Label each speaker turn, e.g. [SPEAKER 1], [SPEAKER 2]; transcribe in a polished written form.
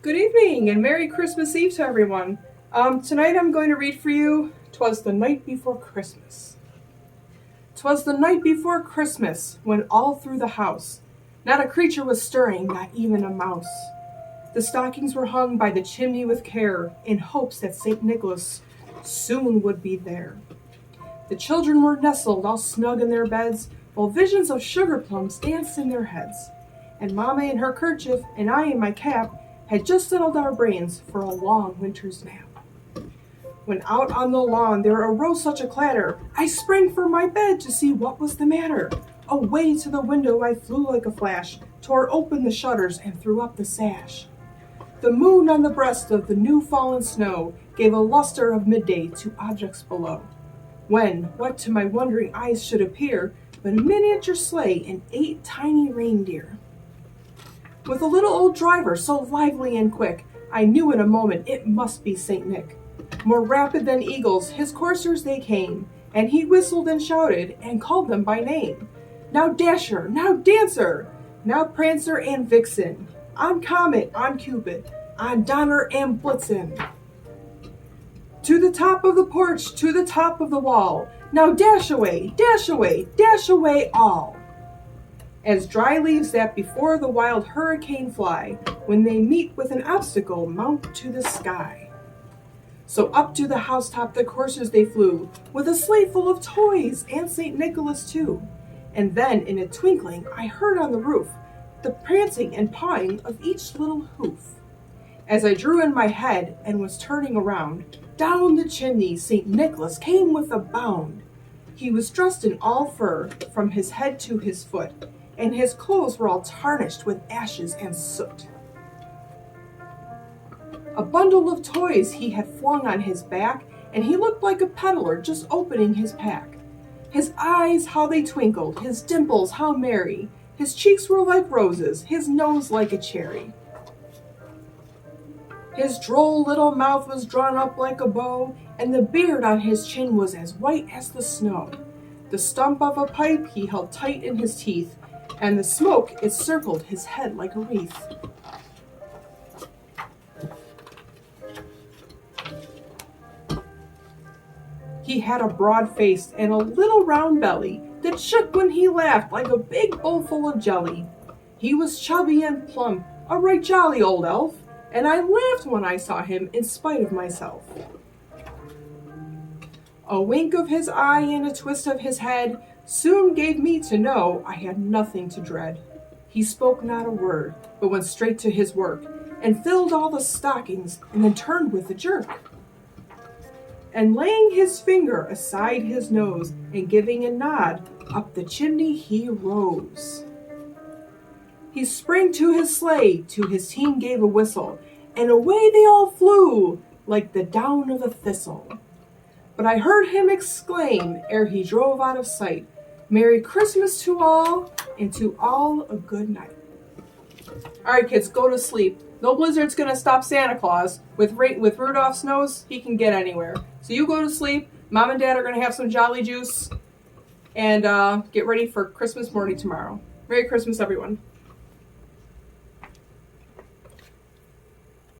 [SPEAKER 1] Good evening and Merry Christmas Eve to everyone. Tonight I'm going to read for you "'Twas the Night Before Christmas." 'Twas the night before Christmas, when all through the house not a creature was stirring, not even a mouse. The stockings were hung by the chimney with care, in hopes that St. Nicholas soon would be there. The children were nestled all snug in their beds, while visions of sugar plums danced in their heads. And Mamma in her kerchief, and I in my cap, had just settled our brains for a long winter's nap. When out on the lawn there arose such a clatter, I sprang from my bed to see what was the matter. Away to the window I flew like a flash, tore open the shutters and threw up the sash. The moon on the breast of the new-fallen snow gave a luster of midday to objects below. When, what to my wondering eyes should appear, but a miniature sleigh and 8 tiny reindeer. With a little old driver so lively and quick, I knew in a moment it must be St. Nick. More rapid than eagles, his coursers they came, and he whistled and shouted and called them by name. Now Dasher, now Dancer, now Prancer and Vixen, on Comet, on Cupid, on Donner and Blitzen. To the top of the porch, to the top of the wall, now dash away, dash away, dash away all. As dry leaves that before the wild hurricane fly, when they meet with an obstacle, mount to the sky. So up to the housetop the coursers they flew, with a sleigh full of toys, and St. Nicholas too. And then, in a twinkling, I heard on the roof the prancing and pawing of each little hoof. As I drew in my head and was turning around, down the chimney St. Nicholas came with a bound. He was dressed in all fur, from his head to his foot, and his clothes were all tarnished with ashes and soot. A bundle of toys he had flung on his back, and he looked like a peddler just opening his pack. His eyes, how they twinkled, his dimples, how merry. His cheeks were like roses, his nose like a cherry. His droll little mouth was drawn up like a bow, and the beard on his chin was as white as the snow. The stump of a pipe he held tight in his teeth, and the smoke it circled his head like a wreath. He had a broad face and a little round belly that shook when he laughed like a big bowl full of jelly. He was chubby and plump, a right jolly old elf, and I laughed when I saw him in spite of myself. A wink of his eye and a twist of his head soon gave me to know I had nothing to dread. He spoke not a word, but went straight to his work, and filled all the stockings, and then turned with a jerk. And laying his finger aside his nose, and giving a nod, up the chimney he rose. He sprang to his sleigh, to his team gave a whistle, and away they all flew, like the down of a thistle. But I heard him exclaim, ere he drove out of sight, "Merry Christmas to all, and to all a good night." All right, kids, go to sleep. No blizzard's going to stop Santa Claus. With Rudolph's nose, he can get anywhere. So you go to sleep. Mom and Dad are going to have some Jolly Juice. And get ready for Christmas morning tomorrow. Merry Christmas, everyone.